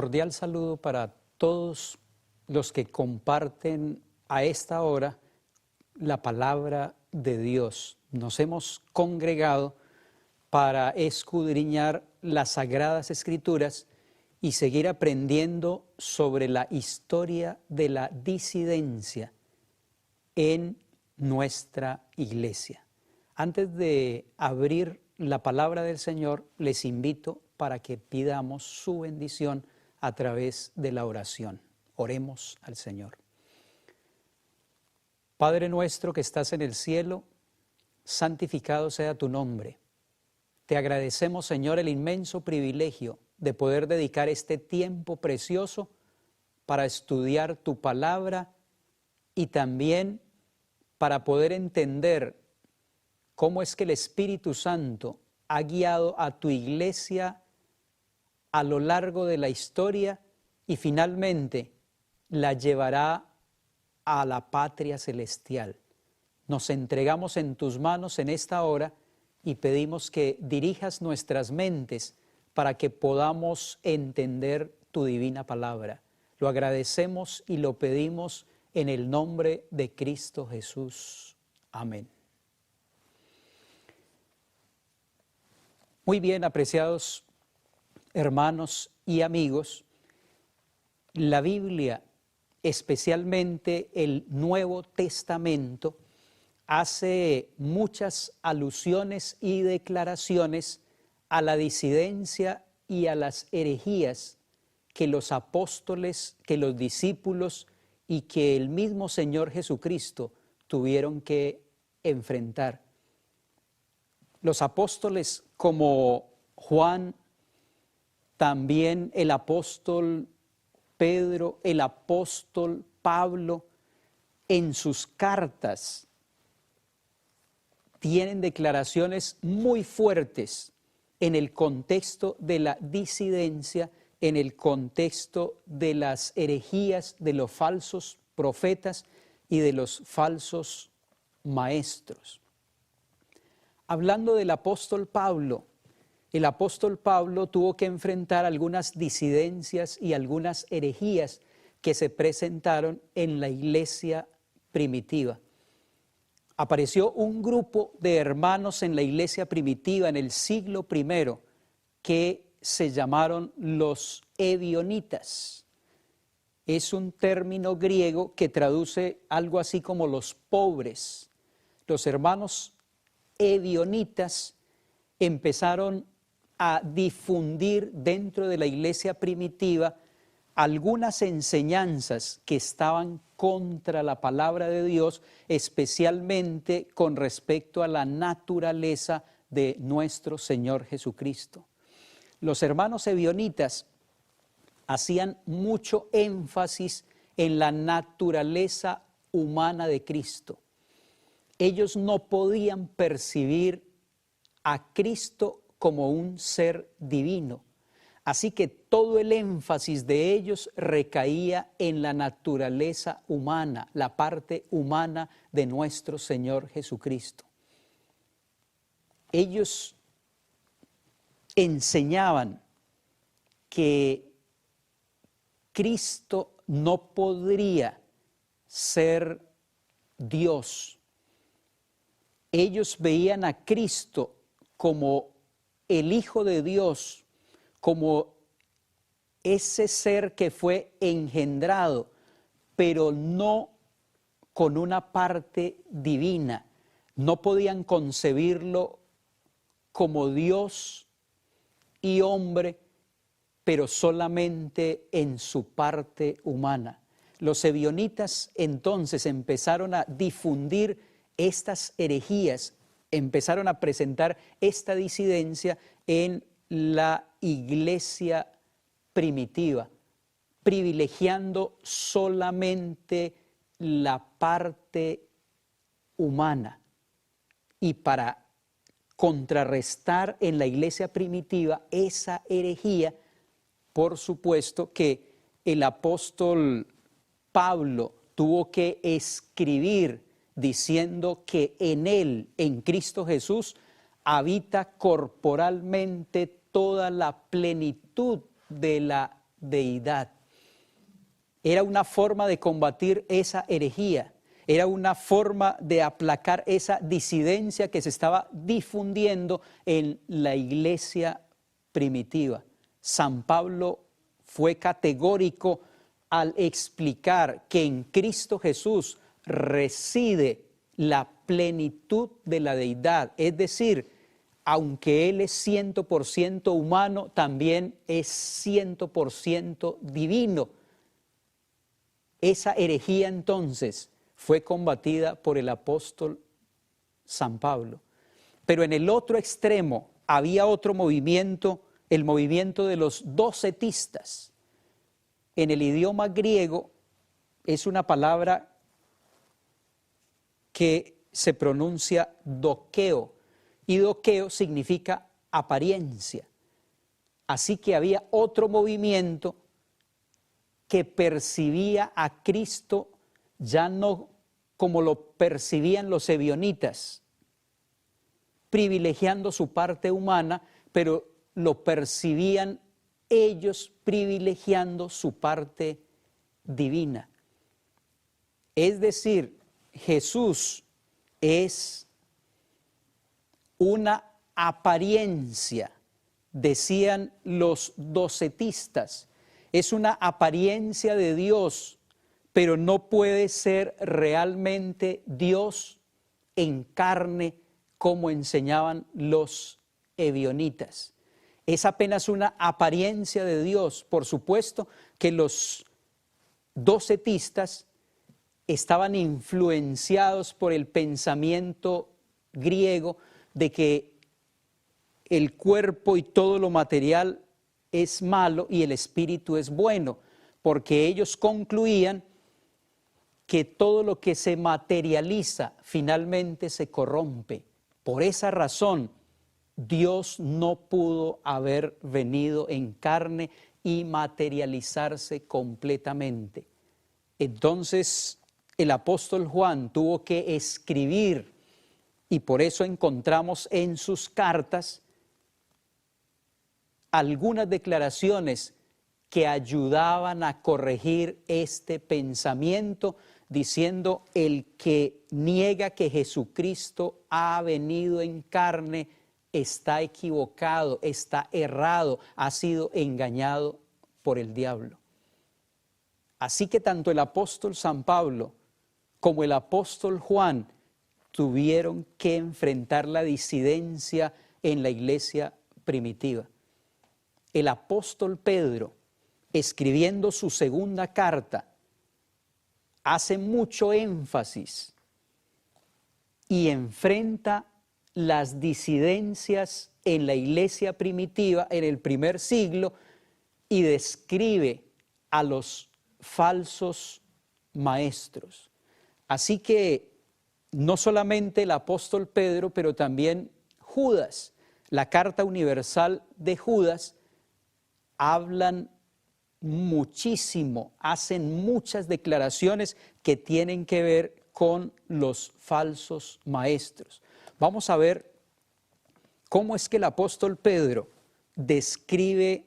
Cordial saludo para todos los que comparten a esta hora la palabra de Dios. Nos hemos congregado para escudriñar las Sagradas Escrituras y seguir aprendiendo sobre la historia de la disidencia en nuestra iglesia. Antes de abrir la palabra del Señor, les invito para que pidamos su bendición a través de la oración. Oremos al Señor. Padre nuestro que estás en el cielo, santificado sea tu nombre. Te agradecemos, Señor, el inmenso privilegio de poder dedicar este tiempo precioso para estudiar tu palabra y también para poder entender cómo es que el Espíritu Santo ha guiado a tu iglesia a lo largo de la historia y finalmente la llevará a la patria celestial. Nos entregamos en tus manos en esta hora y pedimos que dirijas nuestras mentes para que podamos entender tu divina palabra. Lo agradecemos y lo pedimos en el nombre de Cristo Jesús. Amén. Muy bien, apreciados hermanos y amigos, la Biblia, especialmente el Nuevo Testamento, hace muchas alusiones y declaraciones a la disidencia y a las herejías que los apóstoles, que los discípulos y que el mismo Señor Jesucristo tuvieron que enfrentar. Los apóstoles como Juan, también el apóstol Pedro, el apóstol Pablo, en sus cartas tienen declaraciones muy fuertes en el contexto de la disidencia, en el contexto de las herejías, de los falsos profetas y de los falsos maestros. Hablando del apóstol Pablo, el apóstol Pablo tuvo que enfrentar algunas disidencias y algunas herejías que se presentaron en la iglesia primitiva. Apareció un grupo de hermanos en la iglesia primitiva en el siglo I que se llamaron los ebionitas. Es un término griego que traduce algo así como los pobres. Los hermanos ebionitas empezaron a difundir dentro de la iglesia primitiva algunas enseñanzas que estaban contra la palabra de Dios, especialmente con respecto a la naturaleza de nuestro Señor Jesucristo. Los hermanos ebionitas hacían mucho énfasis en la naturaleza humana de Cristo. Ellos no podían percibir a Cristo como un ser divino. Así que todo el énfasis de ellos recaía en la naturaleza humana, la parte humana de nuestro Señor Jesucristo. Ellos enseñaban que Cristo no podría ser Dios. Ellos veían a Cristo como el Hijo de Dios, como ese ser que fue engendrado, pero no con una parte divina. No podían concebirlo como Dios y hombre, pero solamente en su parte humana. Los ebionitas entonces empezaron a difundir estas herejías, empezaron a presentar esta disidencia en la iglesia primitiva, privilegiando solamente la parte humana. Y para contrarrestar en la iglesia primitiva esa herejía, por supuesto que el apóstol Pablo tuvo que escribir diciendo que en él, en Cristo Jesús, habita corporalmente toda la plenitud de la deidad. Era una forma de combatir esa herejía, era una forma de aplacar esa disidencia que se estaba difundiendo en la iglesia primitiva. San Pablo fue categórico al explicar que en Cristo Jesús reside la plenitud de la deidad, es decir, aunque Él es 100% humano, también es 100% divino. Esa herejía entonces fue combatida por el apóstol San Pablo. Pero en el otro extremo había otro movimiento, el movimiento de los docetistas. En el idioma griego es una palabra que se pronuncia dokeo, y dokeo significa apariencia. Así que había otro movimiento que percibía a Cristo ya no como lo percibían los ebionitas, privilegiando su parte humana, pero lo percibían ellos privilegiando su parte divina. Es decir, Jesús es una apariencia, decían los docetistas, es una apariencia de Dios, pero no puede ser realmente Dios en carne como enseñaban los ebionitas. Es apenas una apariencia de Dios. Por supuesto que los docetistas estaban influenciados por el pensamiento griego de que el cuerpo y todo lo material es malo y el espíritu es bueno, porque ellos concluían que todo lo que se materializa finalmente se corrompe. Por esa razón, Dios no pudo haber venido en carne y materializarse completamente. Entonces, el apóstol Juan tuvo que escribir, y por eso encontramos en sus cartas algunas declaraciones que ayudaban a corregir este pensamiento, diciendo: el que niega que Jesucristo ha venido en carne está equivocado, está errado, ha sido engañado por el diablo. Así que tanto el apóstol San Pablo como el apóstol Juan tuvieron que enfrentar la disidencia en la iglesia primitiva. El apóstol Pedro, escribiendo su segunda carta, hace mucho énfasis y enfrenta las disidencias en la iglesia primitiva en el primer siglo y describe a los falsos maestros. Así que no solamente el apóstol Pedro, pero también Judas, la carta universal de Judas, hablan muchísimo, hacen muchas declaraciones que tienen que ver con los falsos maestros. Vamos a ver cómo es que el apóstol Pedro describe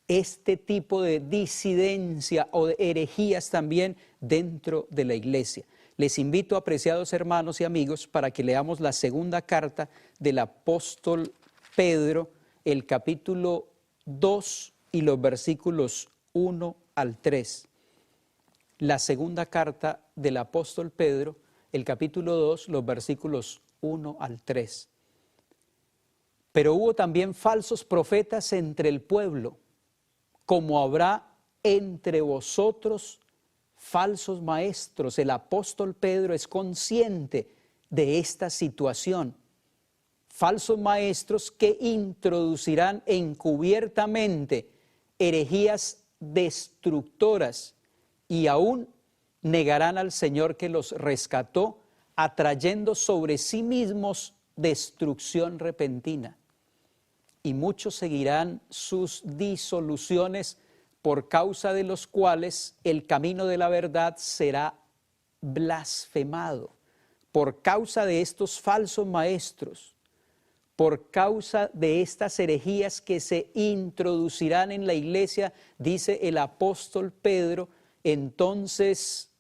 este tipo de disidencia o de herejías también dentro de la iglesia. Les invito, apreciados hermanos y amigos, para que leamos la segunda carta del apóstol Pedro, el capítulo 2 y los versículos 1 al 3. La segunda carta del apóstol Pedro, el capítulo 2, los versículos 1 al 3. Pero hubo también falsos profetas entre el pueblo, como habrá entre vosotros falsos maestros. El apóstol Pedro es consciente de esta situación. Falsos maestros que introducirán encubiertamente herejías destructoras y aún negarán al Señor que los rescató, atrayendo sobre sí mismos destrucción repentina. Y muchos seguirán sus disoluciones, por causa de los cuales el camino de la verdad será blasfemado. Por causa de estos falsos maestros, por causa de estas herejías que se introducirán en la iglesia, dice el apóstol Pedro, entonces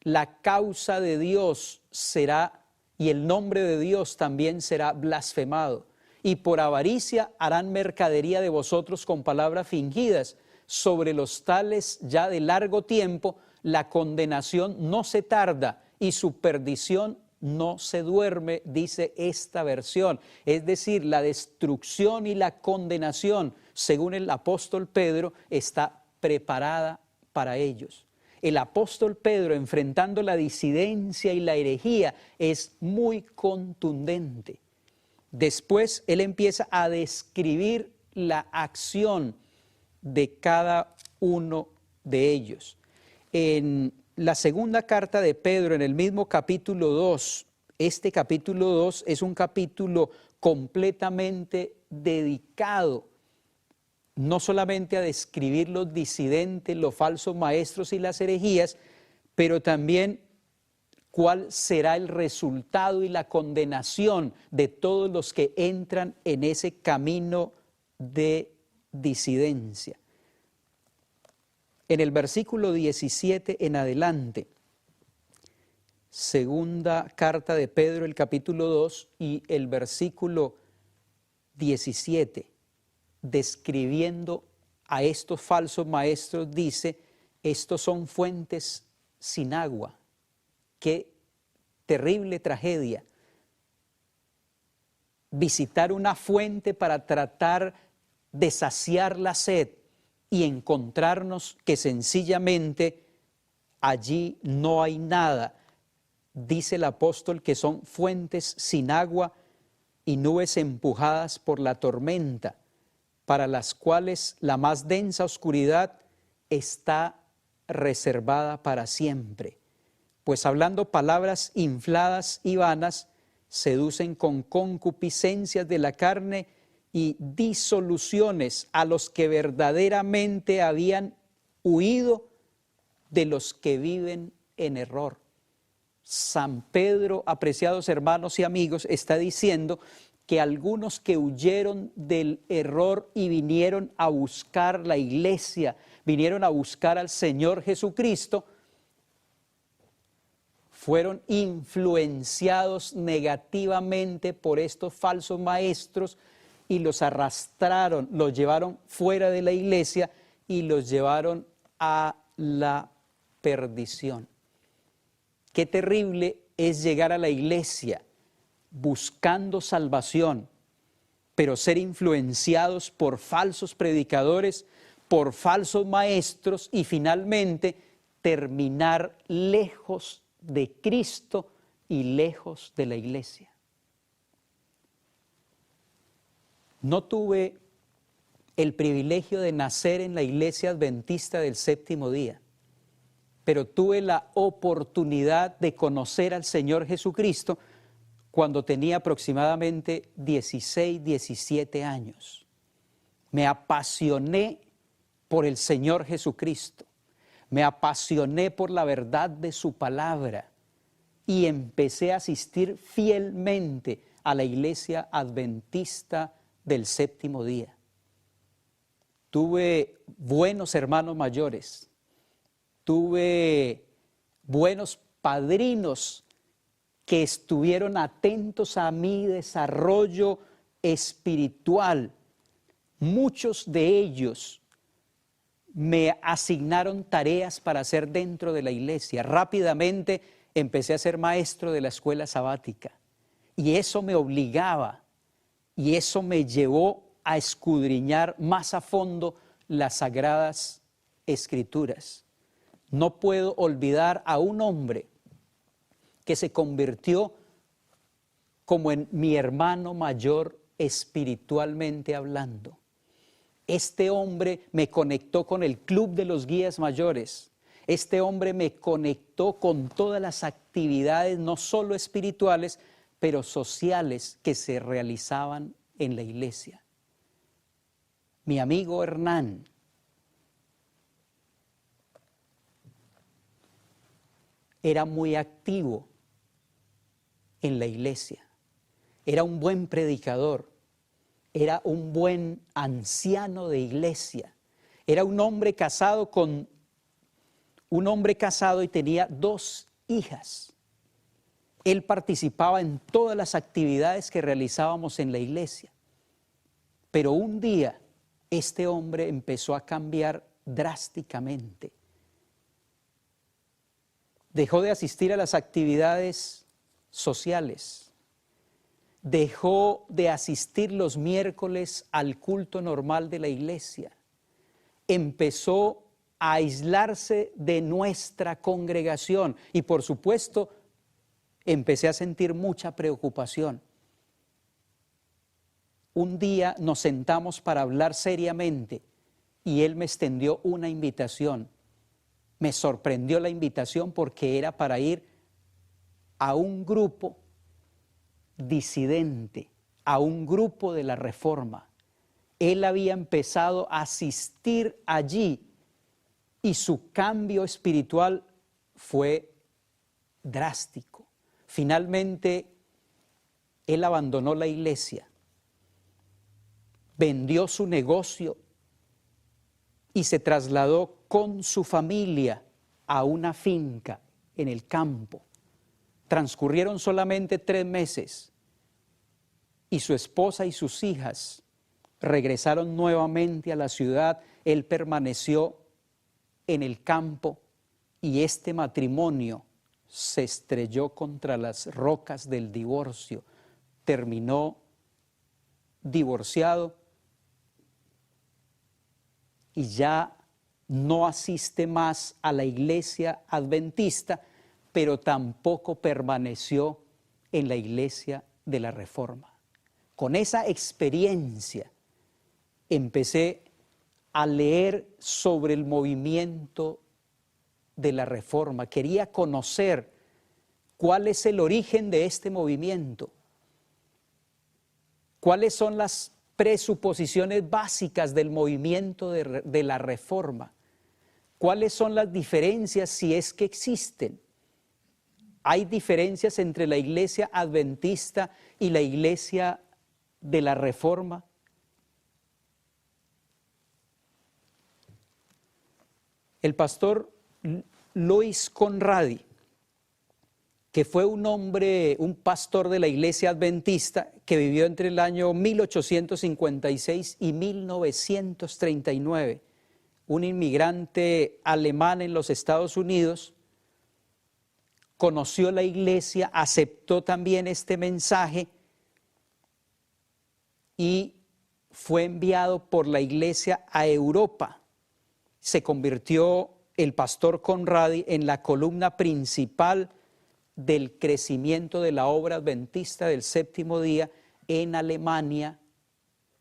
la causa de Dios será, y el nombre de Dios también será blasfemado. Y por avaricia harán mercadería de vosotros con palabras fingidas. Sobre los tales ya de largo tiempo, la condenación no se tarda y su perdición no se duerme, dice esta versión. Es decir, la destrucción y la condenación, según el apóstol Pedro, está preparada para ellos. El apóstol Pedro, enfrentando la disidencia y la herejía, es muy contundente. Después él empieza a describir la acción de cada uno de ellos. En la segunda carta de Pedro, en el mismo capítulo 2, este capítulo 2 es un capítulo completamente dedicado no solamente a describir los disidentes, los falsos maestros y las herejías, pero también cuál será el resultado y la condenación de todos los que entran en ese camino de disidencia. En el versículo 17 en adelante, segunda carta de Pedro, el capítulo 2 y el versículo 17, describiendo a estos falsos maestros, dice, estos son fuentes sin agua. Qué terrible tragedia. Visitar una fuente para tratar de saciar la sed y encontrarnos que sencillamente allí no hay nada. Dice el apóstol que son fuentes sin agua y nubes empujadas por la tormenta, para las cuales la más densa oscuridad está reservada para siempre. Pues hablando palabras infladas y vanas, seducen con concupiscencias de la carne y disoluciones a los que verdaderamente habían huido de los que viven en error. San Pedro, apreciados hermanos y amigos, está diciendo que algunos que huyeron del error y vinieron a buscar la iglesia, vinieron a buscar al Señor Jesucristo, fueron influenciados negativamente por estos falsos maestros y los arrastraron, los llevaron fuera de la iglesia y los llevaron a la perdición. Qué terrible es llegar a la iglesia buscando salvación, pero ser influenciados por falsos predicadores, por falsos maestros y finalmente terminar lejos de Cristo y lejos de la iglesia. No tuve el privilegio de nacer en la iglesia adventista del séptimo día, pero tuve la oportunidad de conocer al Señor Jesucristo cuando tenía aproximadamente 16, 17 años. Me apasioné por el Señor Jesucristo, me apasioné por la verdad de su palabra y empecé a asistir fielmente a la iglesia adventista del séptimo día. Tuve buenos hermanos mayores, tuve buenos padrinos que estuvieron atentos a mi desarrollo espiritual. Muchos de ellos me asignaron tareas para hacer dentro de la iglesia. Rápidamente empecé a ser maestro de la escuela sabática y eso me obligaba y eso me llevó a escudriñar más a fondo las sagradas escrituras. No puedo olvidar a un hombre que se convirtió como en mi hermano mayor espiritualmente hablando. Este hombre me conectó con el club de los guías mayores. Este hombre me conectó con todas las actividades, no solo espirituales, pero sociales que se realizaban en la iglesia. Mi amigo Hernán era muy activo en la iglesia. Era un buen predicador, era un buen anciano de iglesia. Era un hombre casado y tenía 2 hijas. Él participaba en todas las actividades que realizábamos en la iglesia. Pero un día este hombre empezó a cambiar drásticamente. Dejó de asistir a las actividades sociales. Dejó de asistir los miércoles al culto normal de la iglesia. Empezó a aislarse de nuestra congregación y, por supuesto, empecé a sentir mucha preocupación. Un día nos sentamos para hablar seriamente y él me extendió una invitación. Me sorprendió la invitación porque era para ir a un grupo disidente, a un grupo de la Reforma. Él había empezado a asistir allí y su cambio espiritual fue drástico. Finalmente, él abandonó la iglesia, vendió su negocio y se trasladó con su familia a una finca en el campo. Transcurrieron solamente 3 meses y su esposa y sus hijas regresaron nuevamente a la ciudad. Él permaneció en el campo y este matrimonio se estrelló contra las rocas del divorcio. Terminó divorciado y ya no asiste más a la iglesia adventista, pero tampoco permaneció en la iglesia de la Reforma. Con esa experiencia empecé a leer sobre el movimiento de la Reforma. Quería conocer cuál es el origen de este movimiento, cuáles son las presuposiciones básicas del movimiento de la Reforma, cuáles son las diferencias si es que existen. Hay diferencias entre la iglesia adventista y la iglesia de la Reforma. El pastor Louis Conradi, que fue un pastor de la iglesia adventista que vivió entre el año 1856 y 1939, un inmigrante alemán en los Estados Unidos, conoció la iglesia, aceptó también este mensaje y fue enviado por la iglesia a Europa. Se convirtió el pastor Conradi en la columna principal del crecimiento de la obra adventista del séptimo día en Alemania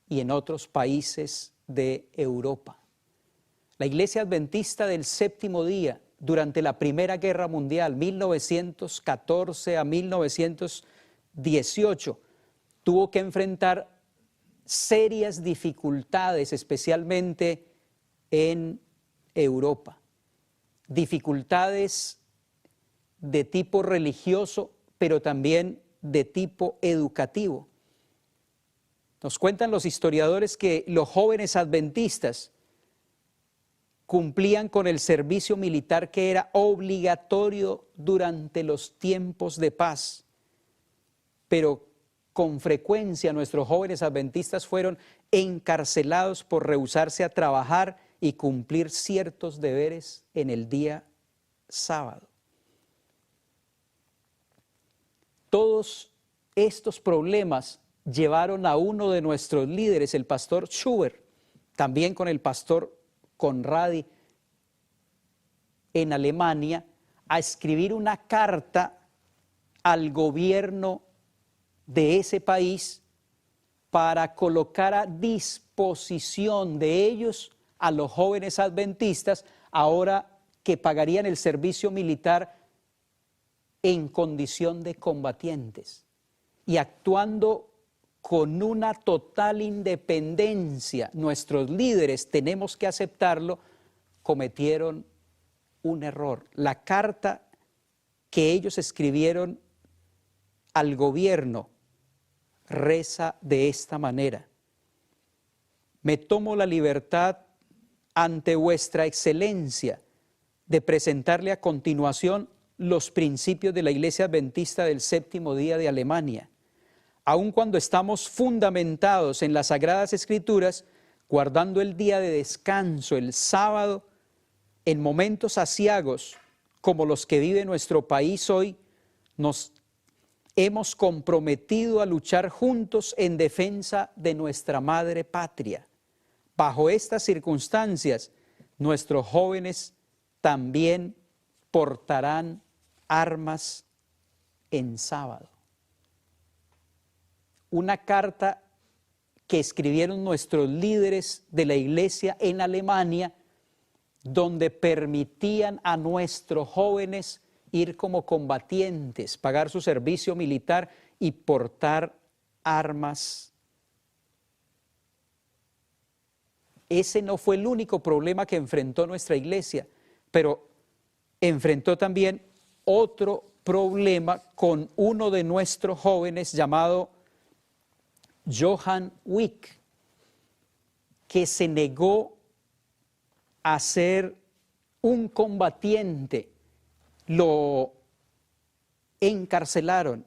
y en otros países de Europa. La iglesia adventista del séptimo día durante la Primera Guerra Mundial, 1914 a 1918, tuvo que enfrentar serias dificultades, especialmente en Europa. Dificultades de tipo religioso, pero también de tipo educativo. Nos cuentan los historiadores que los jóvenes adventistas cumplían con el servicio militar que era obligatorio durante los tiempos de paz, pero con frecuencia nuestros jóvenes adventistas fueron encarcelados por rehusarse a trabajar y cumplir ciertos deberes en el día sábado. Todos estos problemas llevaron a uno de nuestros líderes, el pastor Schubert, también con el pastor Conradi en Alemania, a escribir una carta al gobierno de ese país para colocar a disposición de ellos a los jóvenes adventistas, ahora que pagarían el servicio militar en condición de combatientes y actuando con una total independencia. Nuestros líderes, tenemos que aceptarlo, cometieron un error. La carta que ellos escribieron al gobierno reza de esta manera: me tomo la libertad ante vuestra excelencia de presentarle a continuación los principios de la Iglesia Adventista del Séptimo Día de Alemania. Aun cuando estamos fundamentados en las Sagradas Escrituras, guardando el día de descanso, el sábado, en momentos aciagos como los que vive nuestro país hoy, nos hemos comprometido a luchar juntos en defensa de nuestra madre patria. Bajo estas circunstancias, nuestros jóvenes también portarán armas en sábado. Una carta que escribieron nuestros líderes de la iglesia en Alemania, donde permitían a nuestros jóvenes ir como combatientes, pagar su servicio militar y portar armas. Ese no fue el único problema que enfrentó nuestra iglesia, pero enfrentó también otro problema con uno de nuestros jóvenes llamado Johann Wick, que se negó a ser un combatiente. Lo encarcelaron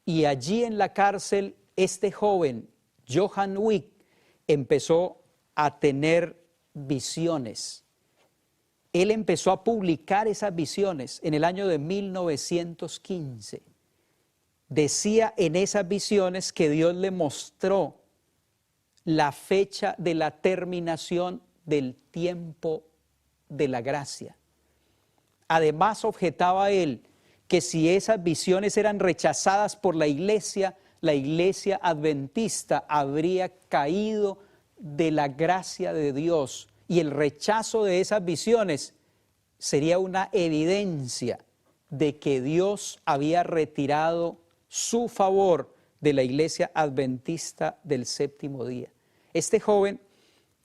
y allí en la cárcel este joven, Johann Wick, empezó a tener visiones. Él empezó a publicar esas visiones en el año de 1915. Decía en esas visiones que Dios le mostró la fecha de la terminación del tiempo de la gracia. Además, objetaba él que si esas visiones eran rechazadas por la iglesia adventista habría caído de la gracia de Dios, y el rechazo de esas visiones sería una evidencia de que Dios había retirado su favor de la iglesia adventista del séptimo día. Este joven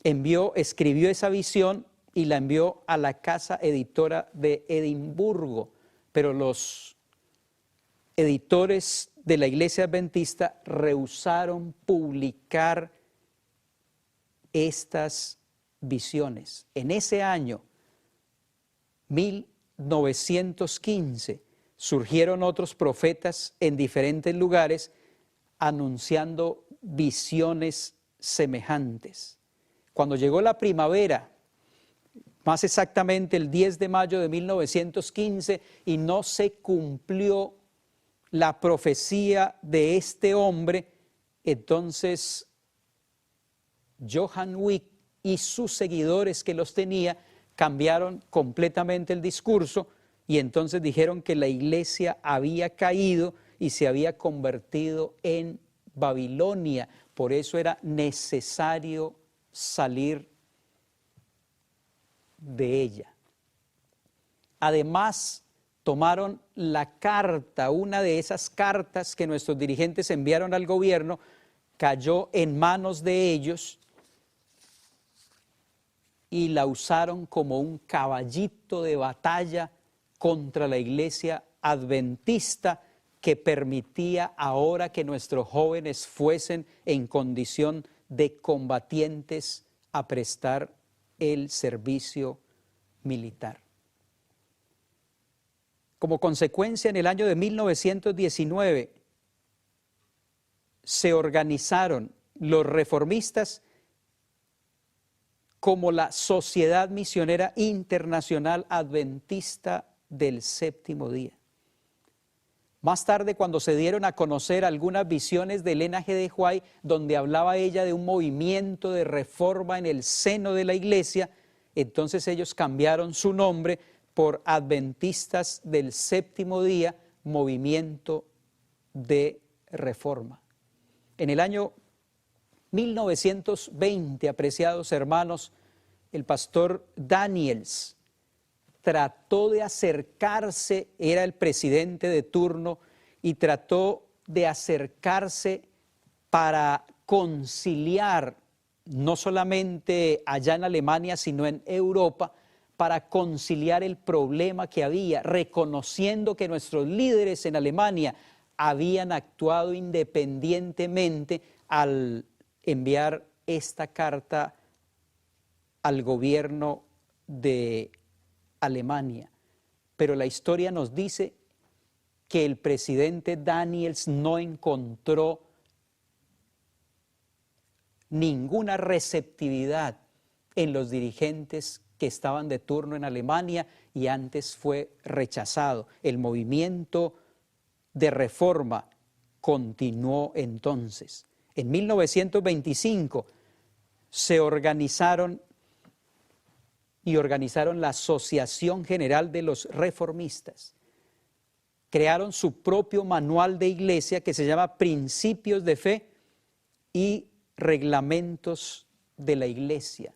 escribió esa visión y la envió a la casa editora de Edimburgo, pero los editores de la iglesia adventista rehusaron publicar estas visiones. En ese año, 1915, surgieron otros profetas en diferentes lugares anunciando visiones semejantes. Cuando llegó la primavera, más exactamente el 10 de mayo de 1915, y no se cumplió la profecía de este hombre, entonces Johann Wick y sus seguidores que los tenía cambiaron completamente el discurso y entonces dijeron que la iglesia había caído y se había convertido en Babilonia. Por eso era necesario salir de ella. Además, tomaron la carta, una de esas cartas que nuestros dirigentes enviaron al gobierno, cayó en manos de ellos y la usaron como un caballito de batalla contra la iglesia adventista, que permitía ahora que nuestros jóvenes fuesen en condición de combatientes a prestar el servicio militar. Como consecuencia, en el año de 1919 se organizaron los reformistas como la Sociedad Misionera Internacional Adventista del Séptimo Día. Más tarde, cuando se dieron a conocer algunas visiones de Elena G. de White, donde hablaba ella de un movimiento de reforma en el seno de la iglesia, entonces ellos cambiaron su nombre por Adventistas del Séptimo Día, Movimiento de Reforma. En el año 1920, apreciados hermanos, el pastor Daniels trató de acercarse, era el presidente de turno, y trató de acercarse para conciliar, no solamente allá en Alemania, sino en Europa, para conciliar el problema que había, reconociendo que nuestros líderes en Alemania habían actuado independientemente al enviar esta carta al gobierno de Alemania, pero la historia nos dice que el presidente Daniels no encontró ninguna receptividad en los dirigentes que estaban de turno en Alemania y antes fue rechazado. El movimiento de reforma continuó entonces. En 1925 se organizaron la Asociación General de los Reformistas. Crearon su propio manual de iglesia que se llama Principios de Fe y Reglamentos de la Iglesia.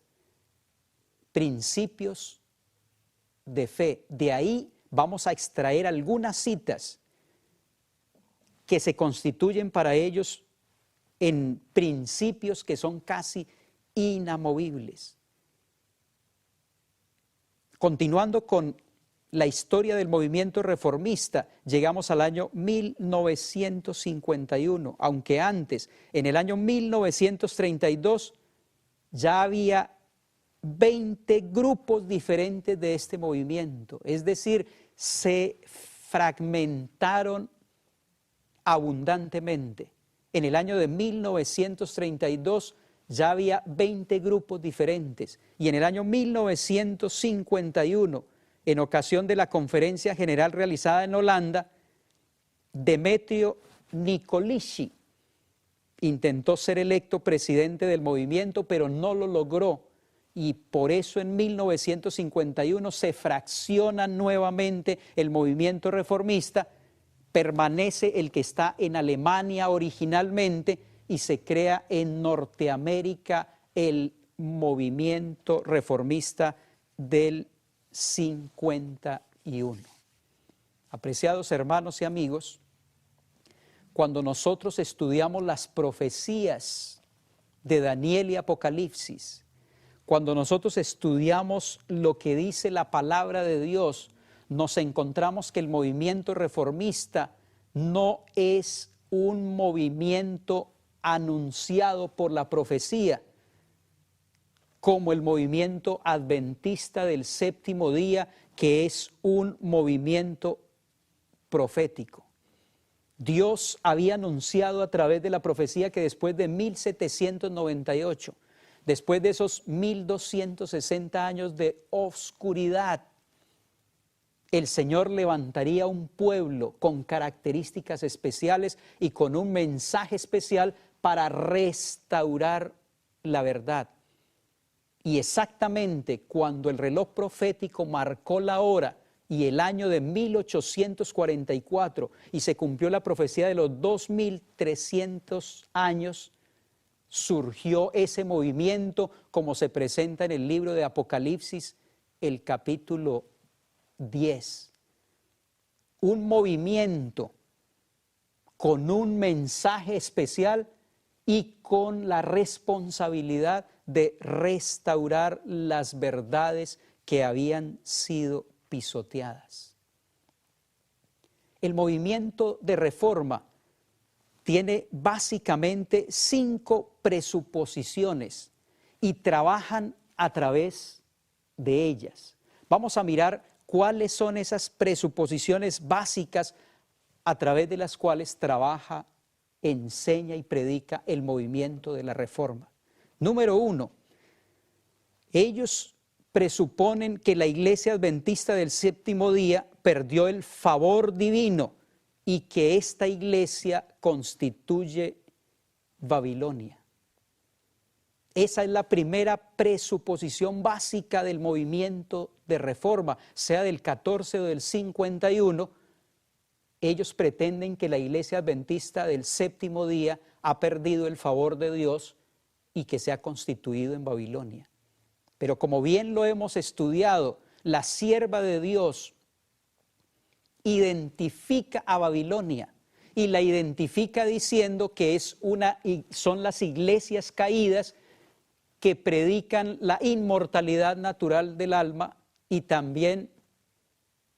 Principios de Fe. De ahí vamos a extraer algunas citas que se constituyen para ellos en principios que son casi inamovibles. Continuando con la historia del movimiento reformista, llegamos al año 1951, aunque antes, en el año 1932, ya había 20 grupos diferentes de este movimiento, es decir, se fragmentaron abundantemente. En el año de 1932 ya había 20 grupos diferentes y en el año 1951, en ocasión de la conferencia general realizada en Holanda, Demetrio Nikolici intentó ser electo presidente del movimiento, pero no lo logró. Y por eso en 1951 se fracciona nuevamente el movimiento reformista, permanece el que está en Alemania originalmente y se crea en Norteamérica el movimiento reformista del 51. Apreciados hermanos y amigos, cuando nosotros estudiamos las profecías de Daniel y Apocalipsis, cuando nosotros estudiamos lo que dice la palabra de Dios, nos encontramos que el movimiento reformista no es un movimiento anunciado por la profecía, como el movimiento adventista del séptimo día, que es un movimiento profético. Dios había anunciado a través de la profecía que después de 1798, después de esos 1260 años de oscuridad, el Señor levantaría un pueblo con características especiales y con un mensaje especial para restaurar la verdad. Y exactamente cuando el reloj profético marcó la hora y el año de 1844 y se cumplió la profecía de los 2300 años, surgió ese movimiento como se presenta en el libro de Apocalipsis, el capítulo 10. Un movimiento con un mensaje especial y con la responsabilidad de restaurar las verdades que habían sido pisoteadas. El movimiento de reforma tiene básicamente 5 presuposiciones y trabajan a través de ellas. Vamos a mirar cuáles son esas presuposiciones básicas a través de las cuales trabaja, enseña y predica el movimiento de la reforma. Número 1, ellos presuponen que la iglesia adventista del séptimo día perdió el favor divino y que esta iglesia constituye Babilonia. Esa es la primera presuposición básica del movimiento de reforma, sea del 14 o del 51. Ellos pretenden que la iglesia adventista del séptimo día ha perdido el favor de Dios y que se ha constituido en Babilonia. Pero como bien lo hemos estudiado, la sierva de Dios identifica a Babilonia y la identifica diciendo que son las iglesias caídas que predican la inmortalidad natural del alma y también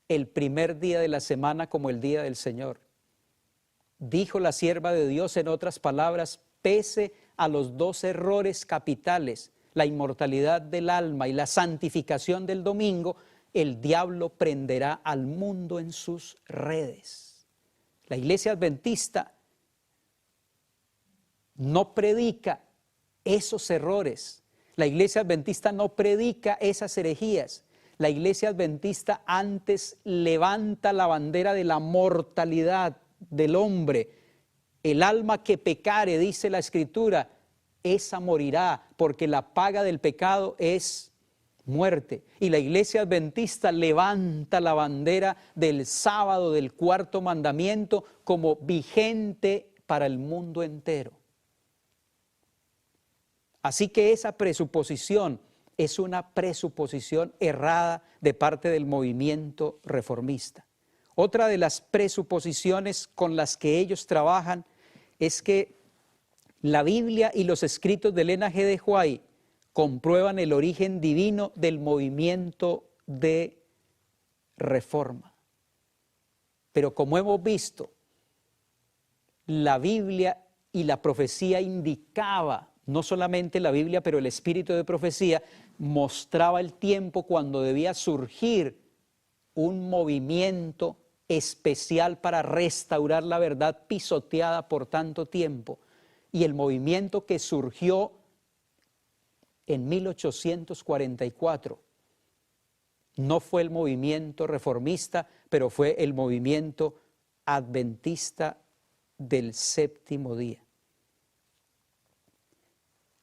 el primer día de la semana como el día del Señor. Dijo la sierva de Dios, en otras palabras, pese a los dos errores capitales, la inmortalidad del alma y la santificación del domingo, el diablo prenderá al mundo en sus redes. La iglesia adventista no predica esos errores. La iglesia adventista no predica esas herejías. La iglesia adventista antes levanta la bandera de la mortalidad del hombre. El alma que pecare, dice la Escritura, esa morirá, porque la paga del pecado es muerte. Y la iglesia adventista levanta la bandera del sábado, del cuarto mandamiento, como vigente para el mundo entero. Así que esa presuposición es una presuposición errada de parte del movimiento reformista. Otra de las presuposiciones con las que ellos trabajan es que la Biblia y los escritos de Elena G. de White comprueban el origen divino del movimiento de reforma. Pero como hemos visto, la Biblia y la profecía indicaba, no solamente la Biblia, pero el espíritu de profecía mostraba el tiempo cuando debía surgir un movimiento especial para restaurar la verdad pisoteada por tanto tiempo. Y el movimiento que surgió en 1844 no fue el movimiento reformista, pero fue el movimiento adventista del séptimo día.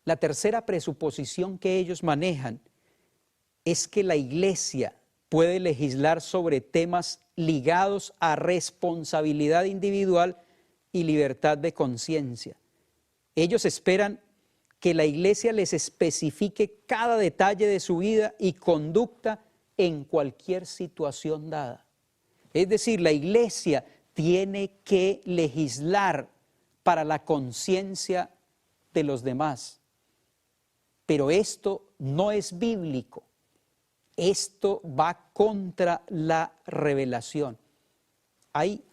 La tercera presuposición que ellos manejan es que la iglesia puede legislar sobre temas ligados a responsabilidad individual y libertad de conciencia. Ellos esperan que la iglesia les especifique cada detalle de su vida y conducta en cualquier situación dada. Es decir, la iglesia tiene que legislar para la conciencia de los demás. Pero esto no es bíblico. Esto va contra la revelación. Hay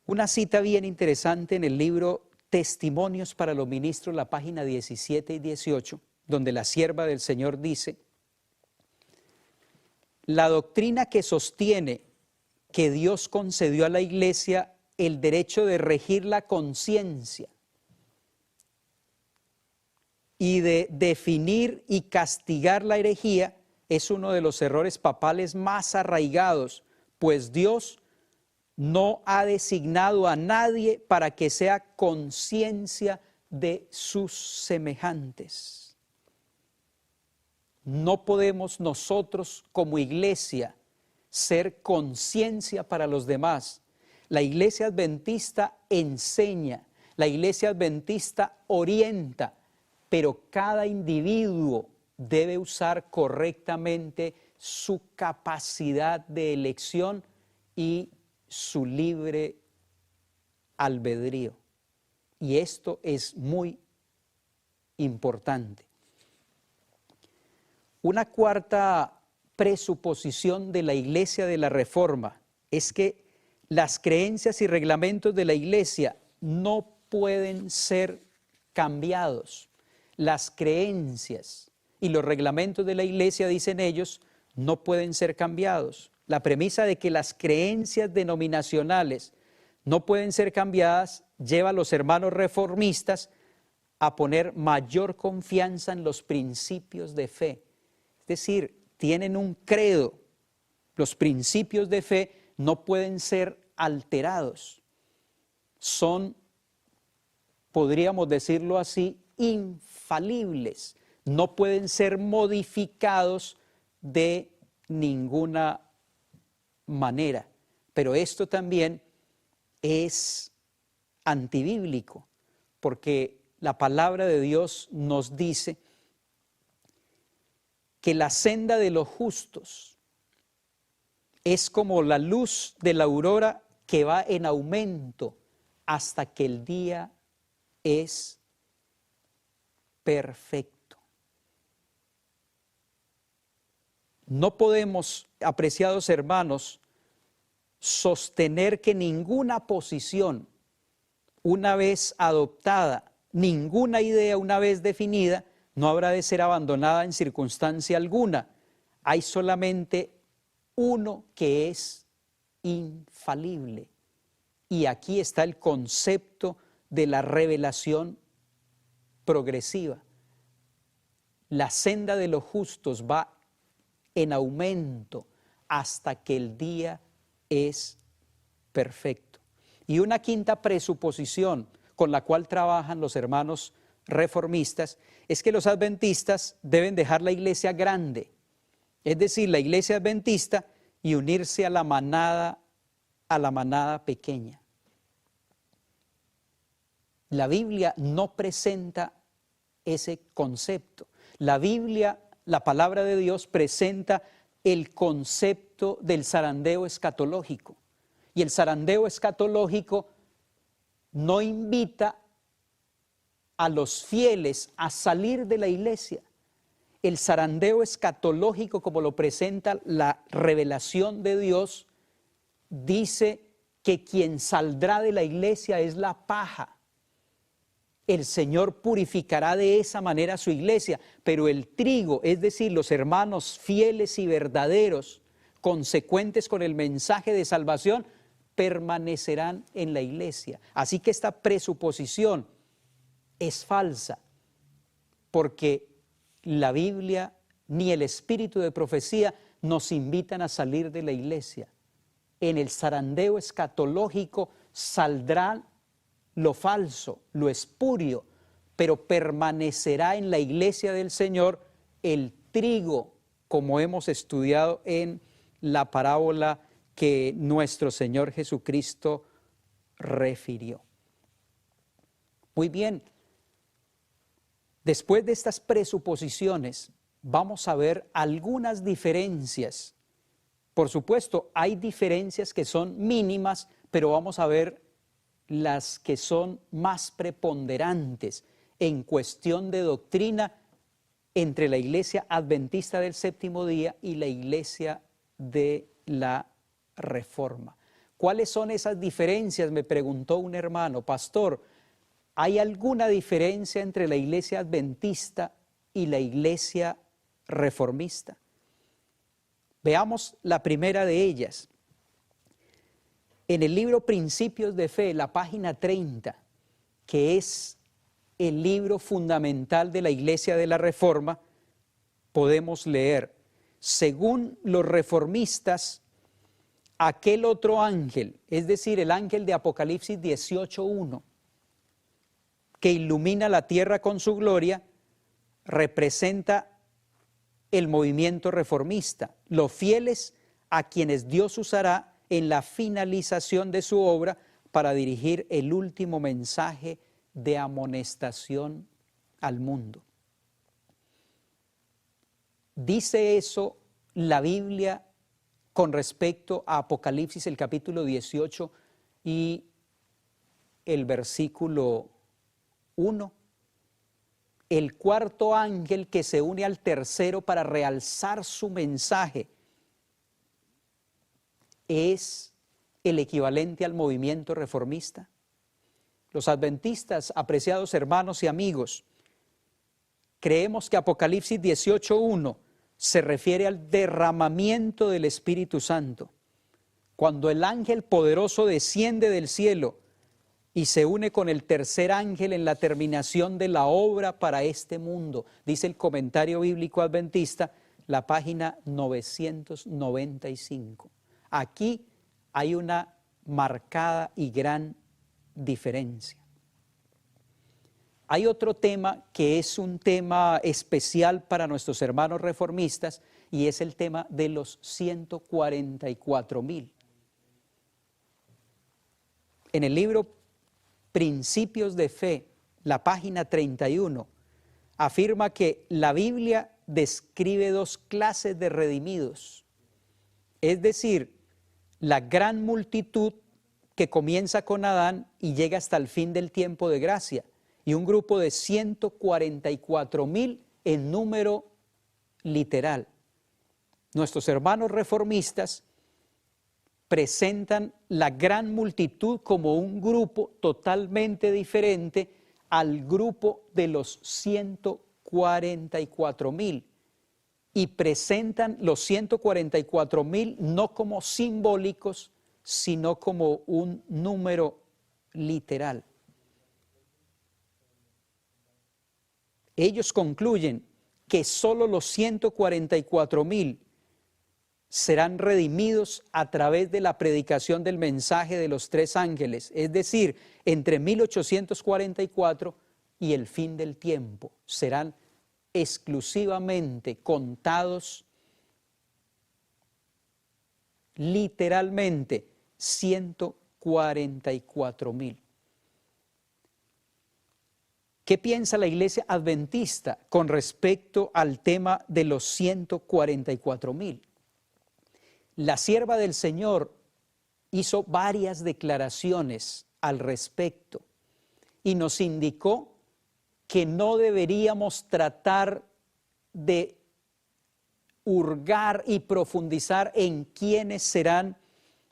una cita bien interesante en el libro Testimonios para los Ministros, la página 17 y 18, donde la sierva del Señor dice: la doctrina que sostiene que Dios concedió a la iglesia el derecho de regir la conciencia y de definir y castigar la herejía es uno de los errores papales más arraigados, pues Dios no ha designado a nadie para que sea conciencia de sus semejantes. No podemos nosotros como iglesia ser conciencia para los demás. La iglesia adventista enseña, la iglesia adventista orienta, pero cada individuo debe usar correctamente su capacidad de elección y su libre albedrío. Y esto es muy importante. Una cuarta presuposición de la Iglesia de la Reforma es que las creencias y reglamentos de la Iglesia no pueden ser cambiados. Las creencias y los reglamentos de la Iglesia, dicen ellos, no pueden ser cambiados. La premisa de que las creencias denominacionales no pueden ser cambiadas lleva a los hermanos reformistas a poner mayor confianza en los principios de fe. Es decir, tienen un credo. Los principios de fe no pueden ser alterados. Son, podríamos decirlo así, infalibles. No pueden ser modificados de ninguna manera. Pero esto también es antibíblico, porque la palabra de Dios nos dice que la senda de los justos es como la luz de la aurora que va en aumento hasta que el día es perfecto. No podemos, apreciados hermanos, sostener que ninguna posición, una vez adoptada, ninguna idea una vez definida no habrá de ser abandonada en circunstancia alguna. Hay solamente uno que es infalible. Y aquí está el concepto de la revelación progresiva. La senda de los justos va en aumento hasta que el día es perfecto. Y una quinta presuposición con la cual trabajan los hermanos reformistas es que los adventistas deben dejar la iglesia grande, es decir, la iglesia adventista, y unirse a la manada pequeña. La Biblia no presenta ese concepto. La Biblia, la palabra de Dios, presenta el concepto del zarandeo escatológico. Y el zarandeo escatológico no invita a los fieles a salir de la iglesia. El zarandeo escatológico, como lo presenta la revelación de Dios, dice que quien saldrá de la iglesia es la paja. El Señor purificará de esa manera su iglesia, pero el trigo, es decir, los hermanos fieles y verdaderos, consecuentes con el mensaje de salvación, permanecerán en la iglesia. Así que esta presuposición es falsa, porque la Biblia ni el espíritu de profecía nos invitan a salir de la iglesia. En el zarandeo escatológico saldrá lo falso, lo espurio, pero permanecerá en la iglesia del Señor el trigo, como hemos estudiado en la parábola que nuestro Señor Jesucristo refirió. Muy bien, después de estas presuposiciones, vamos a ver algunas diferencias. Por supuesto, hay diferencias que son mínimas, pero vamos a ver las que son más preponderantes en cuestión de doctrina entre la iglesia adventista del séptimo día y la iglesia de la Reforma. ¿Cuáles son esas diferencias?, me preguntó un hermano. Pastor, ¿hay alguna diferencia entre la iglesia adventista y la iglesia reformista? Veamos la primera de ellas. En el libro Principios de Fe, la página 30, que es el libro fundamental de la Iglesia de la Reforma, podemos leer: según los reformistas, aquel otro ángel, es decir, el ángel de Apocalipsis 18:1, que ilumina la tierra con su gloria, representa el movimiento reformista, los fieles a quienes Dios usará en la finalización de su obra para dirigir el último mensaje de amonestación al mundo. Dice eso la Biblia con respecto a Apocalipsis, el capítulo 18 y el versículo 1. El cuarto ángel que se une al tercero para realzar su mensaje es el equivalente al movimiento reformista. Los adventistas, apreciados hermanos y amigos, creemos que Apocalipsis 18:1 se refiere al derramamiento del Espíritu Santo. Cuando el ángel poderoso desciende del cielo y se une con el tercer ángel en la terminación de la obra para este mundo, dice el comentario bíblico adventista, la página 995. Aquí hay una marcada y gran diferencia. Hay otro tema que es un tema especial para nuestros hermanos reformistas y es el tema de los 144,000. En el libro Principios de Fe, la página 31, afirma que la Biblia describe dos clases de redimidos, es decir, la gran multitud que comienza con Adán y llega hasta el fin del tiempo de gracia, y un grupo de 144,000 en número literal. Nuestros hermanos reformistas presentan la gran multitud como un grupo totalmente diferente al grupo de los 144,000 y presentan los 144,000 no como simbólicos, sino como un número literal. Ellos concluyen que solo los 144,000 serán redimidos a través de la predicación del mensaje de los 3 ángeles, es decir, entre 1844 y el fin del tiempo. Serán exclusivamente contados literalmente 144,000. ¿Qué piensa la Iglesia Adventista con respecto al tema de los 144,000? La sierva del Señor hizo varias declaraciones al respecto y nos indicó que no deberíamos tratar de hurgar y profundizar en quiénes serán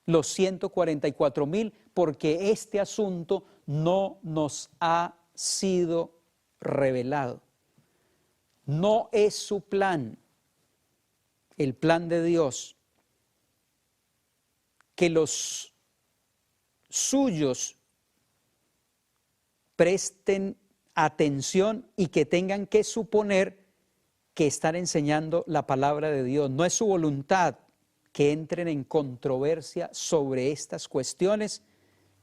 los 144,000, porque este asunto no nos ha sido revelado. No es su plan, el plan de Dios, que los suyos presten atención y que tengan que suponer que están enseñando la palabra de Dios. No es su voluntad que entren en controversia sobre estas cuestiones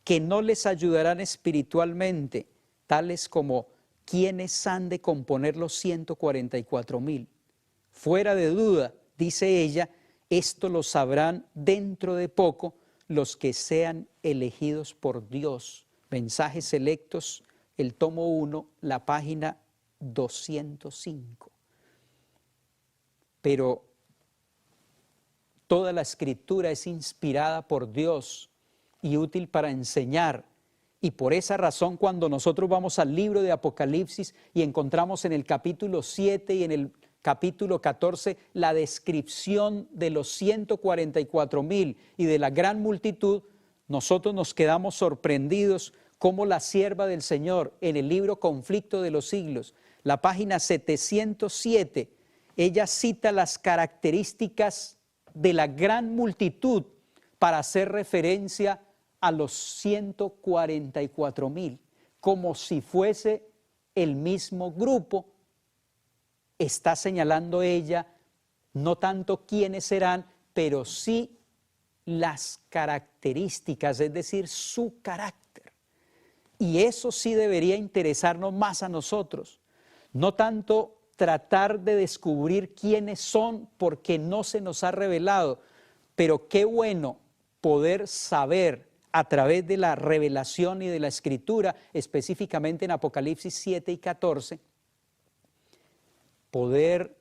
que no les ayudarán espiritualmente, tales como quiénes han de componer los 144,000. Fuera de duda, dice ella, esto lo sabrán dentro de poco los que sean elegidos por Dios. Mensajes Selectos, el tomo 1, la página 205. Pero toda la Escritura es inspirada por Dios y útil para enseñar. Y por esa razón, cuando nosotros vamos al libro de Apocalipsis y encontramos en el capítulo 7 y en el capítulo 14 la descripción de los 144,000 y de la gran multitud, nosotros nos quedamos sorprendidos cómo la sierva del Señor en el libro Conflicto de los Siglos, la página 707, ella cita las características de la gran multitud para hacer referencia a los 144,000, como si fuese el mismo grupo. Está señalando ella no tanto quiénes serán, pero sí las características, es decir, su carácter. Y eso sí debería interesarnos más a nosotros, no tanto tratar de descubrir quiénes son porque no se nos ha revelado, pero qué bueno poder saber a través de la revelación y de la Escritura, específicamente en Apocalipsis 7 y 14, poder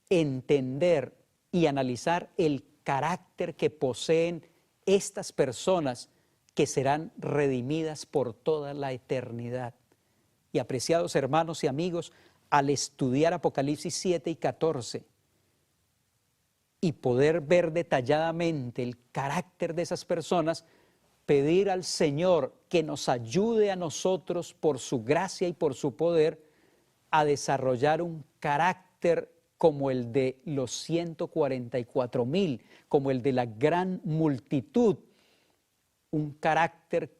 entender y analizar el carácter que poseen estas personas que serán redimidas por toda la eternidad. Y apreciados hermanos y amigos, al estudiar Apocalipsis 7 y 14 y poder ver detalladamente el carácter de esas personas, pedir al Señor que nos ayude a nosotros por su gracia y por su poder a desarrollar un carácter como el de los 144,000, como el de la gran multitud, un carácter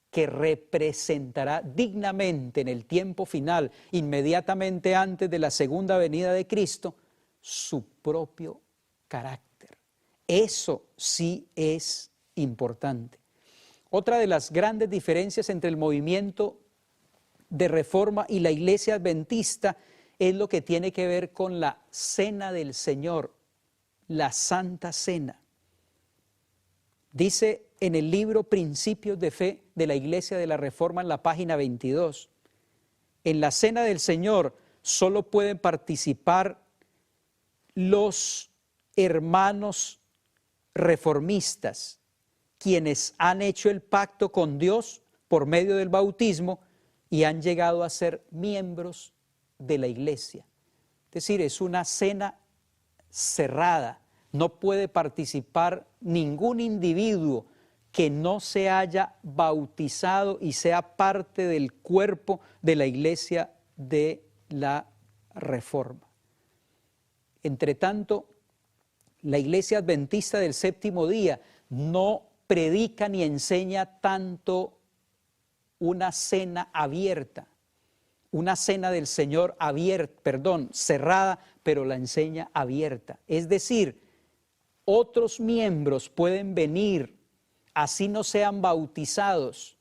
que representará dignamente en el tiempo final, inmediatamente antes de la segunda venida de Cristo, su propio carácter. Eso sí es importante. Otra de las grandes diferencias entre el movimiento de Reforma y la Iglesia Adventista es lo que tiene que ver con la Cena del Señor, la Santa Cena. Dice en el libro Principios de Fe de la Iglesia de la Reforma, en la página 22, en la Cena del Señor solo pueden participar los hermanos reformistas, quienes han hecho el pacto con Dios por medio del bautismo y han llegado a ser miembros de la Iglesia. Es decir, es una cena cerrada, no puede participar ningún individuo que no se haya bautizado y sea parte del cuerpo de la Iglesia de la Reforma. Entre tanto, la Iglesia Adventista del Séptimo Día no predica ni enseña tanto una cena abierta, una cena del Señor cerrada, pero la enseña abierta. Es decir, otros miembros pueden venir, así no sean bautizados,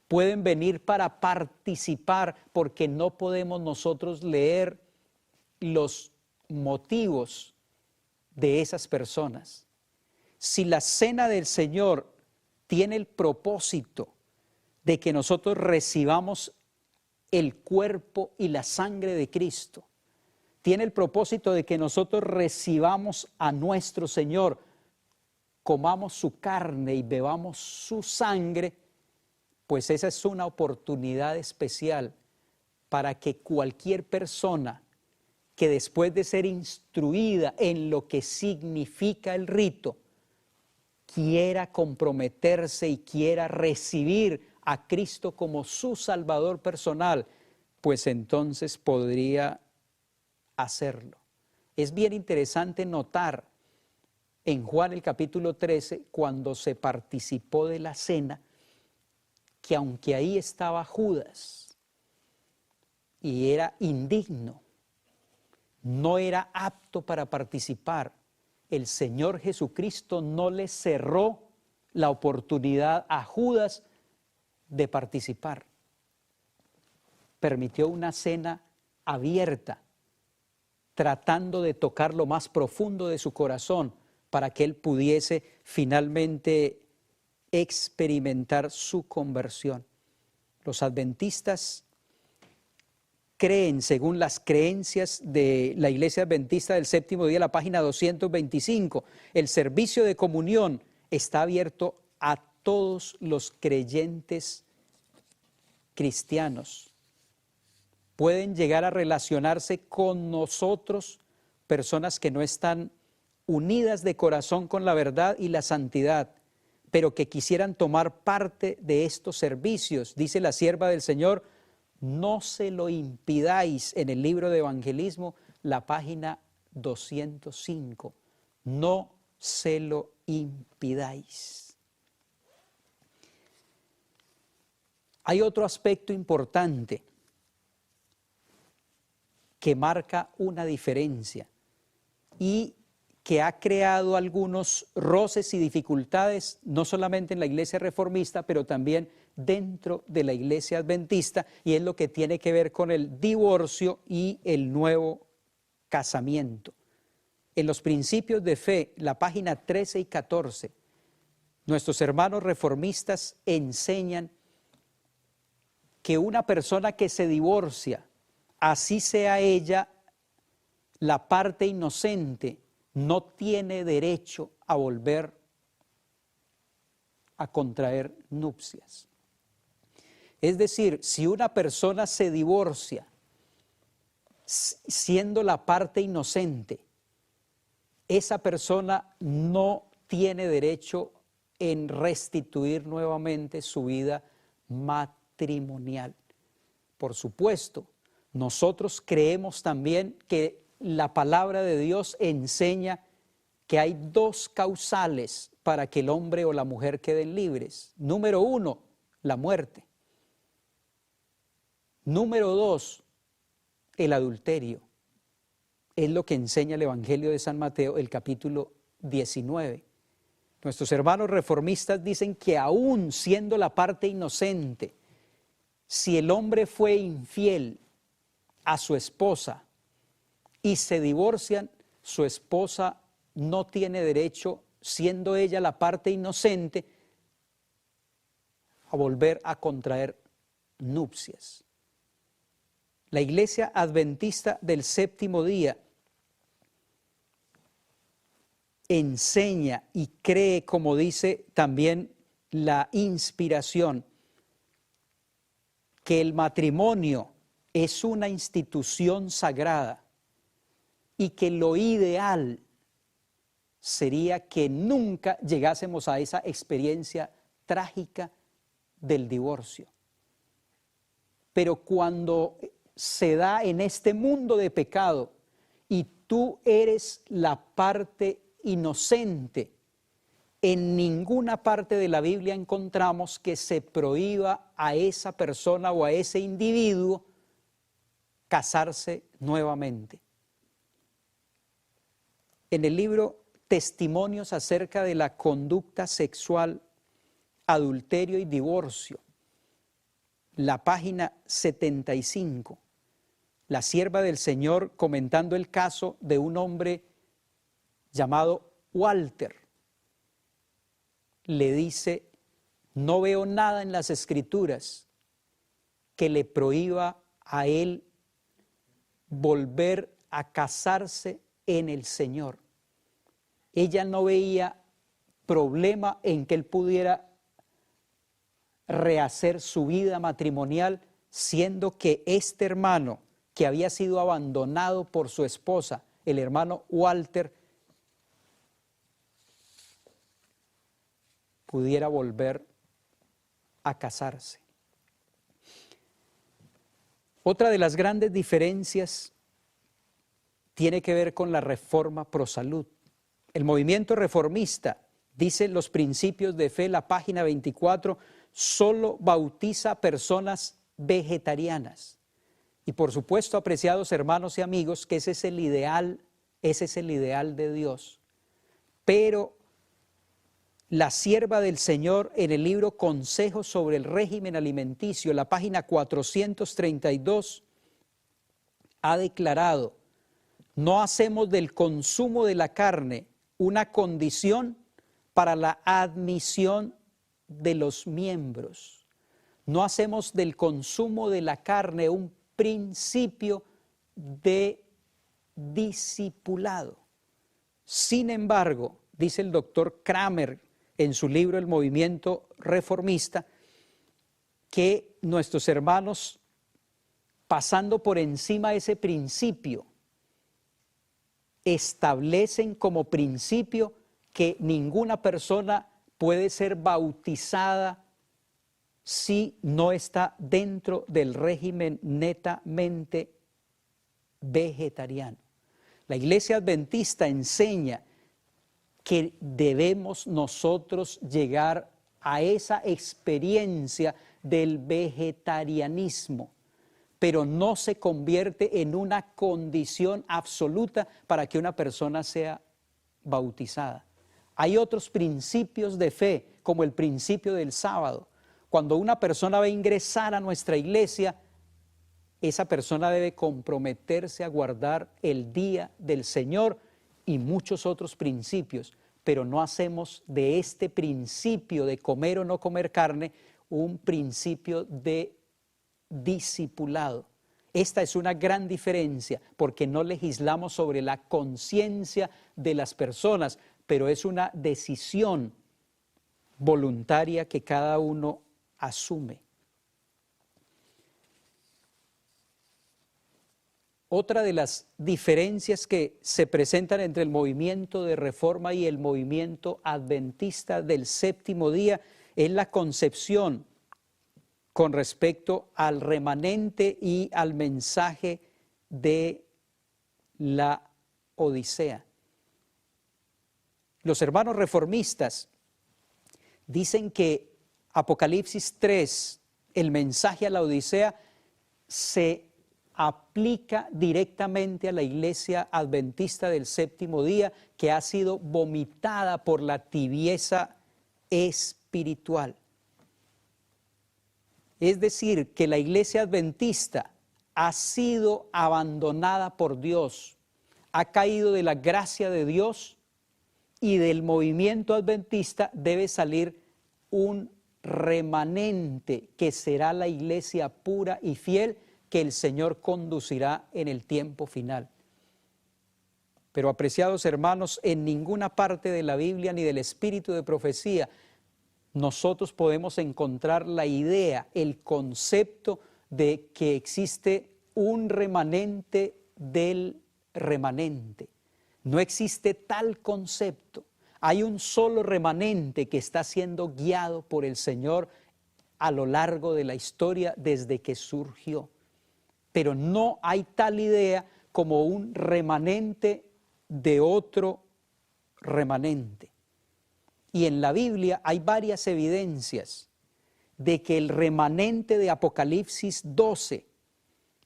pueden venir para participar, porque no podemos nosotros leer los motivos de esas personas. Si la cena del Señor tiene el propósito de que nosotros recibamos el cuerpo y la sangre de Cristo, tiene el propósito de que nosotros recibamos a nuestro Señor, comamos su carne y bebamos su sangre, pues esa es una oportunidad especial para que cualquier persona que después de ser instruida en lo que significa el rito, quiera comprometerse y quiera recibir a Cristo como su Salvador personal, pues entonces podría hacerlo. Es bien interesante notar en Juan el capítulo 13, cuando se participó de la cena, que aunque ahí estaba Judas y era indigno, no era apto para participar, el Señor Jesucristo no le cerró la oportunidad a Judas de participar. Permitió una cena abierta, tratando de tocar lo más profundo de su corazón para que él pudiese finalmente experimentar su conversión. Los adventistas creen, según las creencias de la Iglesia Adventista del Séptimo Día, la página 225, el servicio de comunión está abierto a todos los creyentes cristianos. Pueden llegar a relacionarse con nosotros personas que no están unidas de corazón con la verdad y la santidad, pero que quisieran tomar parte de estos servicios. Dice la sierva del Señor: no se lo impidáis, en el libro de Evangelismo, la página 205. No se lo impidáis. Hay otro aspecto importante que marca una diferencia y que ha creado algunos roces y dificultades, no solamente en la iglesia reformista, pero también dentro de la iglesia adventista, y es lo que tiene que ver con el divorcio y el nuevo casamiento. En los principios de fe, la página 13 y 14, nuestros hermanos reformistas enseñan que una persona que se divorcia, así sea ella la parte inocente, no tiene derecho a volver a contraer nupcias. Es decir, si una persona se divorcia siendo la parte inocente, esa persona no tiene derecho en restituir nuevamente su vida matrimonial. Por supuesto, nosotros creemos también que la palabra de Dios enseña que hay dos causales para que el hombre o la mujer queden libres. Número 1, la muerte. Número 2, el adulterio. Es lo que enseña el Evangelio de San Mateo, el capítulo 19. Nuestros hermanos reformistas dicen que aún siendo la parte inocente, si el hombre fue infiel a su esposa y se divorcian, su esposa no tiene derecho, siendo ella la parte inocente, a volver a contraer nupcias. La Iglesia Adventista del Séptimo Día enseña y cree, como dice también la inspiración, que el matrimonio es una institución sagrada y que lo ideal sería que nunca llegásemos a esa experiencia trágica del divorcio. Pero cuando se da en este mundo de pecado y tú eres la parte inocente, en ninguna parte de la Biblia encontramos que se prohíba a esa persona o a ese individuo casarse nuevamente. En el libro Testimonios acerca de la conducta sexual, adulterio y divorcio, la página 75, la sierva del Señor comentando el caso de un hombre llamado Walter, le dice: no veo nada en las Escrituras que le prohíba a él volver a casarse en el Señor. Ella no veía problema en que él pudiera rehacer su vida matrimonial, siendo que este hermano que había sido abandonado por su esposa, el hermano Walter, pudiera volver a casarse. Otra de las grandes diferencias tiene que ver con la reforma pro salud. El movimiento reformista, dice en los principios de fe, la página 24, solo bautiza a personas vegetarianas. Y por supuesto, apreciados hermanos y amigos, que ese es el ideal de Dios. Pero la sierva del Señor, en el libro Consejos sobre el régimen alimenticio, la página 432, ha declarado: no hacemos del consumo de la carne una condición para la admisión de los miembros. No hacemos del consumo de la carne un principio de discipulado. Sin embargo, dice el doctor Kramer en su libro El movimiento reformista, que nuestros hermanos, pasando por encima de ese principio, establecen como principio que ninguna persona puede ser bautizada si no está dentro del régimen netamente vegetariano. La Iglesia Adventista enseña que debemos nosotros llegar a esa experiencia del vegetarianismo, pero no se convierte en una condición absoluta para que una persona sea bautizada. Hay otros principios de fe, como el principio del sábado. Cuando una persona va a ingresar a nuestra iglesia, esa persona debe comprometerse a guardar el día del Señor y muchos otros principios, pero no hacemos de este principio de comer o no comer carne un principio de discipulado. Esta es una gran diferencia, porque no legislamos sobre la conciencia de las personas, pero es una decisión voluntaria que cada uno asume. Otra de las diferencias que se presentan entre el movimiento de reforma y el movimiento adventista del séptimo día es la concepción con respecto al remanente y al mensaje de la Odisea. Los hermanos reformistas dicen que Apocalipsis 3, el mensaje a la Odisea, se aplica directamente a la iglesia adventista del séptimo día, que ha sido vomitada por la tibieza espiritual. Es decir, que la iglesia adventista ha sido abandonada por Dios, ha caído de la gracia de Dios, y del movimiento adventista debe salir un remanente que será la iglesia pura y fiel que el Señor conducirá en el tiempo final. Pero, apreciados hermanos, en ninguna parte de la Biblia ni del espíritu de profecía nosotros podemos encontrar la idea, el concepto de que existe un remanente del remanente. No existe tal concepto. Hay un solo remanente que está siendo guiado por el Señor a lo largo de la historia desde que surgió. Pero no hay tal idea como un remanente de otro remanente. Y en la Biblia hay varias evidencias de que el remanente de Apocalipsis 12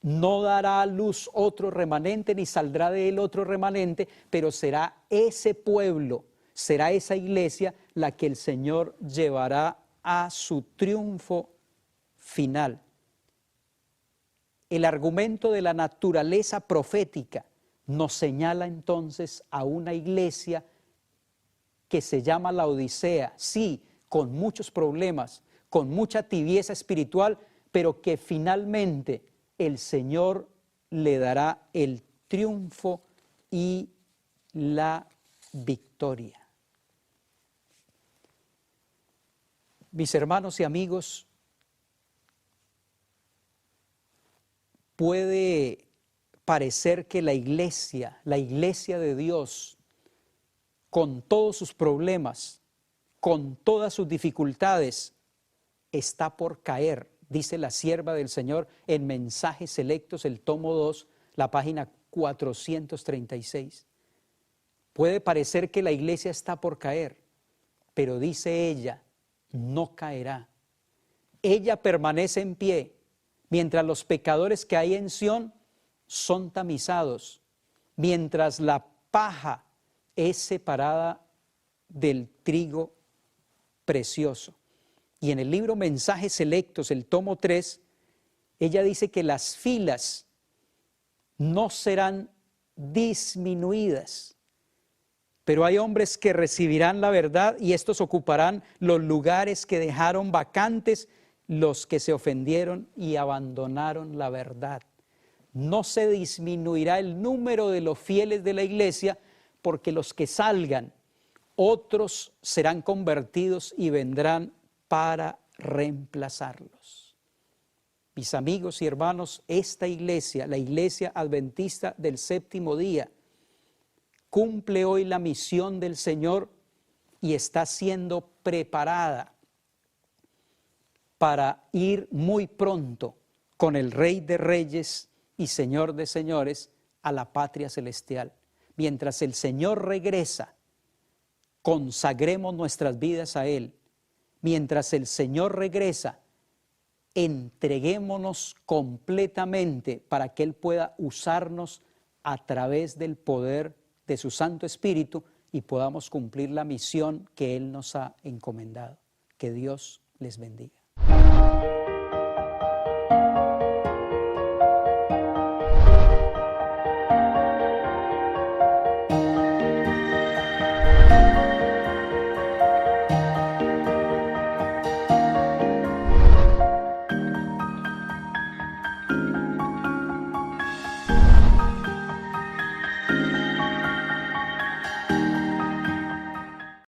no dará a luz otro remanente ni saldrá de él otro remanente, pero será ese pueblo, será esa iglesia la que el Señor llevará a su triunfo final. El argumento de la naturaleza profética nos señala entonces a una iglesia que se llama la Odisea, sí, con muchos problemas, con mucha tibieza espiritual, pero que finalmente el Señor le dará el triunfo y la victoria. Mis hermanos y amigos, puede parecer que la iglesia de Dios, con todos sus problemas, con todas sus dificultades, está por caer, dice la sierva del Señor en Mensajes Selectos, el tomo 2, la página 436. Puede parecer que la iglesia está por caer, pero dice ella, no caerá. Ella permanece en pie, mientras los pecadores que hay en Sión son tamizados, mientras la paja es separada del trigo precioso. Y en el libro Mensajes Selectos, el tomo 3, ella dice que las filas no serán disminuidas, pero hay hombres que recibirán la verdad y estos ocuparán los lugares que dejaron vacantes los que se ofendieron y abandonaron la verdad. No se disminuirá el número de los fieles de la iglesia, porque los que salgan, otros serán convertidos y vendrán para reemplazarlos. Mis amigos y hermanos, esta iglesia, la iglesia adventista del séptimo día, cumple hoy la misión del Señor y está siendo preparada para ir muy pronto con el Rey de Reyes y Señor de Señores a la patria celestial. Mientras el Señor regresa, consagremos nuestras vidas a Él. Mientras el Señor regresa, entreguémonos completamente para que Él pueda usarnos a través del poder de su Santo Espíritu y podamos cumplir la misión que Él nos ha encomendado. Que Dios les bendiga.